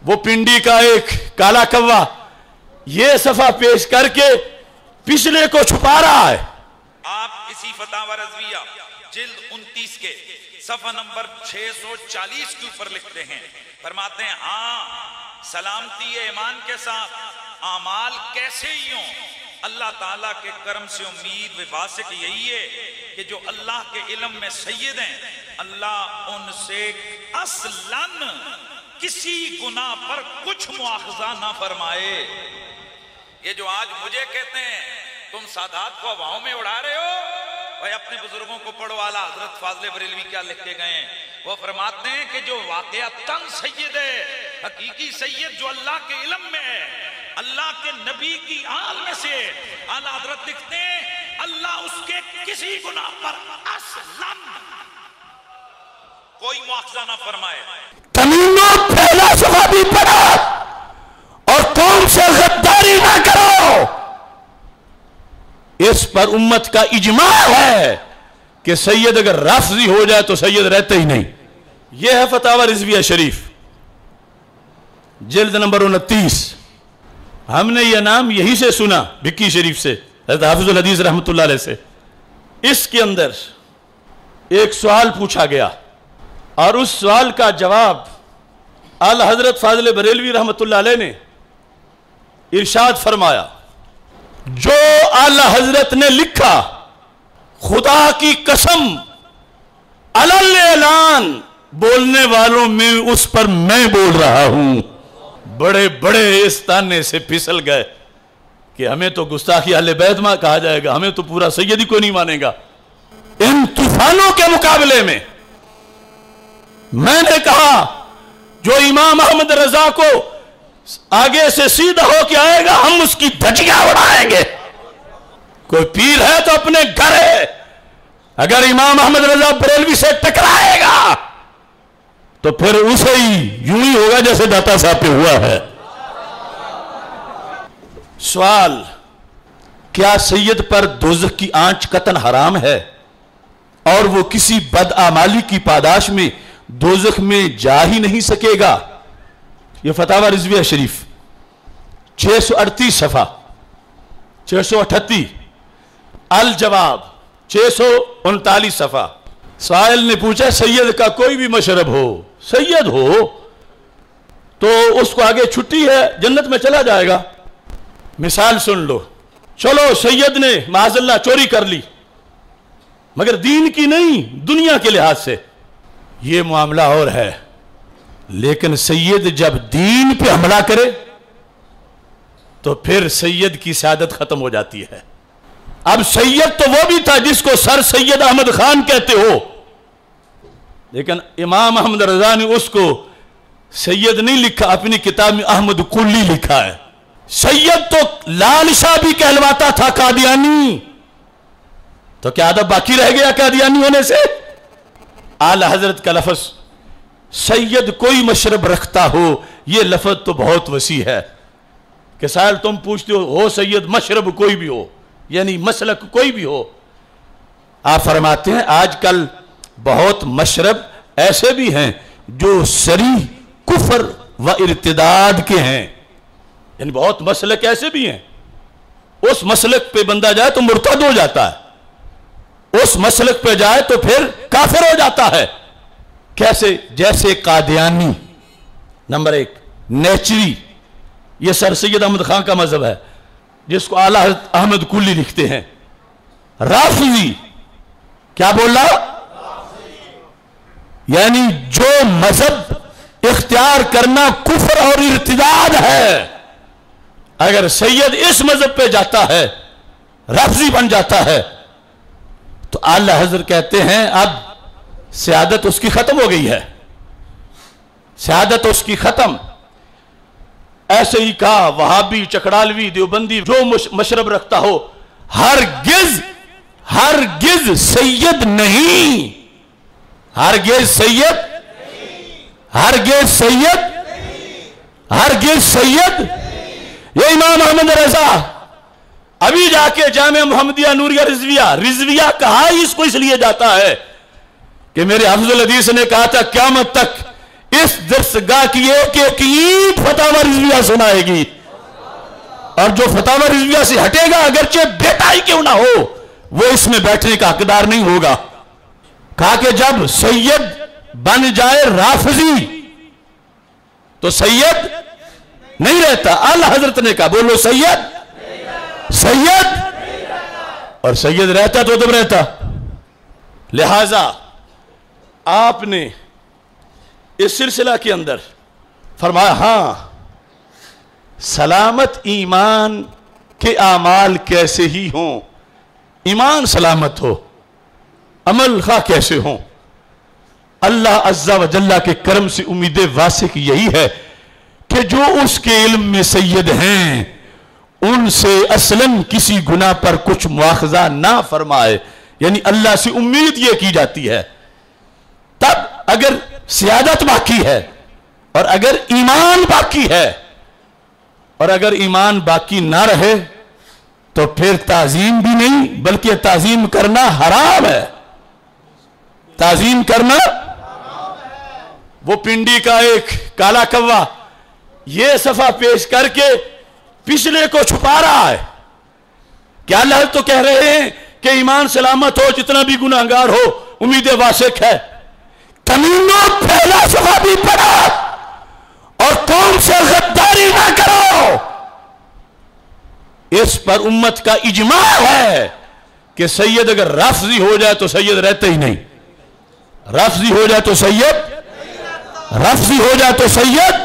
وہ پنڈی کا ایک کالا کوا یہ صفحہ پیش کر کے پچھلے کو چھپا رہا ہے. آپ اسی فتاوی رضویہ جلد 29 کے صفحہ نمبر 640 کے اوپر لکھتے ہیں، فرماتے ہیں ہاں سلامتی ایمان کے ساتھ اعمال کیسے ہی ہوں، اللہ تعالیٰ کے کرم سے امید و واسق یہی ہے کہ جو اللہ کے علم میں سید ہیں اللہ ان سے اصلاً کسی گناہ پر کچھ مواخذہ نہ فرمائے. یہ جو آج مجھے کہتے ہیں تم سادات کو ہواؤں میں اڑا رہے ہو، بھائی اپنے بزرگوں کو پڑھو. والا حضرت فاضل بریلوی کیا لکھ کے گئے ہیں؟ وہ فرماتے ہیں کہ جو واقعتاً سید ہے، حقیقی سید جو اللہ کے علم میں ہے، اللہ کے نبی کی آل میں سے اعلیٰ حضرت لکھتے ہیں اللہ اس کے کسی گناہ پر اصلاً کوئی مواخذہ نہ فرمائے. کمینوں پہلا صفحہ بھی پڑھا اور قوم سے غداری نہ کرو. اس پر امت کا اجماع ہے کہ سید اگر رافضی ہو جائے تو سید رہتے ہی نہیں. یہ ہے فتاوی رضویہ شریف جلد نمبر 29. ہم نے یہ نام یہی سے سنا بھکی شریف سے، حضرت حافظ الحدیث رحمت اللہ علیہ سے. اس کے اندر ایک سوال پوچھا گیا اور اس سوال کا جواب اعلیٰ حضرت فاضل بریلوی رحمت اللہ علیہ نے ارشاد فرمایا، جو اعلیٰ حضرت نے لکھا خدا کی قسم علل اعلان بولنے والوں میں اس پر میں بول رہا ہوں. بڑے بڑے اس تانے سے پھسل گئے کہ ہمیں تو گستاخی اہل بیت ماں کہا جائے گا، ہمیں تو پورا سیدی کو نہیں مانے گا. ان طوفانوں کے مقابلے میں میں نے کہا جو امام احمد رضا کو آگے سے سیدھا ہو کے آئے گا ہم اس کی دھجیاں اڑائیں گے. کوئی پیر ہے تو اپنے گھر ہے، اگر امام احمد رضا بریلوی سے ٹکرائے گا تو پھر اسے ہی یوں ہی ہوگا جیسے داتا صاحب پہ ہوا ہے. سوال، کیا سید پر دوزخ کی آنچ قطعاً حرام ہے اور وہ کسی بدعمالی کی پاداش میں دوزخ میں جا ہی نہیں سکے گا؟ یہ فتاوی رضویہ شریف 638 صفحہ 638. الجواب 639 صفحہ. سائل نے پوچھا سید کا کوئی بھی مشرب ہو، سید ہو تو اس کو آگے چھٹی ہے، جنت میں چلا جائے گا. مثال سن لو، چلو سید نے معاذ اللہ چوری کر لی مگر دین کی نہیں دنیا کے لحاظ سے، یہ معاملہ اور ہے. لیکن سید جب دین پہ حملہ کرے تو پھر سید کی سعادت ختم ہو جاتی ہے. اب سید تو وہ بھی تھا جس کو سر سید احمد خان کہتے ہو، لیکن امام احمد رضا نے اس کو سید نہیں لکھا، اپنی کتاب میں احمد کلی لکھا ہے. سید تو لال شاہ بھی کہلواتا تھا قادیانی، تو کیا ادب باقی رہ گیا قادیانی ہونے سے؟ اعلی حضرت کا لفظ سید کوئی مشرب رکھتا ہو، یہ لفظ تو بہت وسیع ہے کہ سائل تم پوچھتے ہو سید مشرب کوئی بھی ہو یعنی مسلک کوئی بھی ہو. آپ فرماتے ہیں آج کل بہت مشرب ایسے بھی ہیں جو صریح کفر و ارتداد کے ہیں، یعنی بہت مسلک ایسے بھی ہیں اس مسلک پہ بندہ جائے تو مرتد ہو جاتا ہے، اس مسلک پہ جائے تو پھر کافر ہو جاتا ہے. کیسے؟ جیسے قادیانی نمبر 1، نیچری یہ سر سید احمد خان کا مذہب ہے جس کو اعلیٰ حضرت احمد کلی لکھتے ہیں. رافضی کیا بول رہا؟ یعنی جو مذہب اختیار کرنا کفر اور ارتداد ہے، اگر سید اس مذہب پہ جاتا ہے رافضی بن جاتا ہے تو اعلیٰ حضرت کہتے ہیں اب سعادت اس کی ختم ہو گئی ہے، سعادت اس کی ختم. ایسے ہی کہا وہابی، چکڑالوی، دیوبندی جو مشرب رکھتا ہو ہرگز ہرگز سید نہیں، ہرگز سید، ہرگز سید، ہرگز سید. یہ امام احمد رضا ابھی جا کے جامعہ محمدیہ نوریہ رضویہ کہا ہی اس کو اس لیے جاتا ہے کہ میرے حافظ الحدیث نے کہا تھا قیامت تک اس درسگاہ کی ایک ایک اینٹ فتاوی رضویہ سنائے گی، اور جو فتاوی رضویہ سے ہٹے گا اگرچہ بیٹا ہی کیوں نہ ہو وہ اس میں بیٹھنے کا حقدار نہیں ہوگا۔ کہا کہ جب سید بن جائے رافضی تو سید نہیں رہتا۔ اعلی حضرت نے کہا، بولو سید اور سید رہتا تو تب رہتا۔ لہذا آپ نے اس سلسلہ کے اندر فرمایا ہاں سلامت ایمان کے اعمال کیسے ہی ہوں، ایمان سلامت ہو، عمل خواہ کیسے ہوں، اللہ عز و جل کے کرم سے امید واسق یہی ہے کہ جو اس کے علم میں سید ہیں ان سے اصلاً کسی گناہ پر کچھ مواخذہ نہ فرمائے، یعنی اللہ سے امید یہ کی جاتی ہے۔ تب اگر سیادت باقی ہے اور اگر ایمان باقی ہے، اور اگر ایمان باقی نہ رہے تو پھر تعظیم بھی نہیں بلکہ تعظیم کرنا حرام ہے، تعظیم کرنا۔ وہ پنڈی کا ایک کالا کوا یہ صفحہ پیش کر کے پچھلے کو چھپا رہا ہے کہ اللہ تو کہہ رہے ہیں کہ ایمان سلامت ہو، جتنا بھی گناہگار ہو امید واسق ہے۔ کمینوں پہلا صفحہ بھی پڑھا اور قوم سے غداری نہ کرو۔ اس پر امت کا اجماع ہے کہ سید اگر رافضی ہو جائے تو سید رہتے ہی نہیں، رافضی ہو جائے تو سید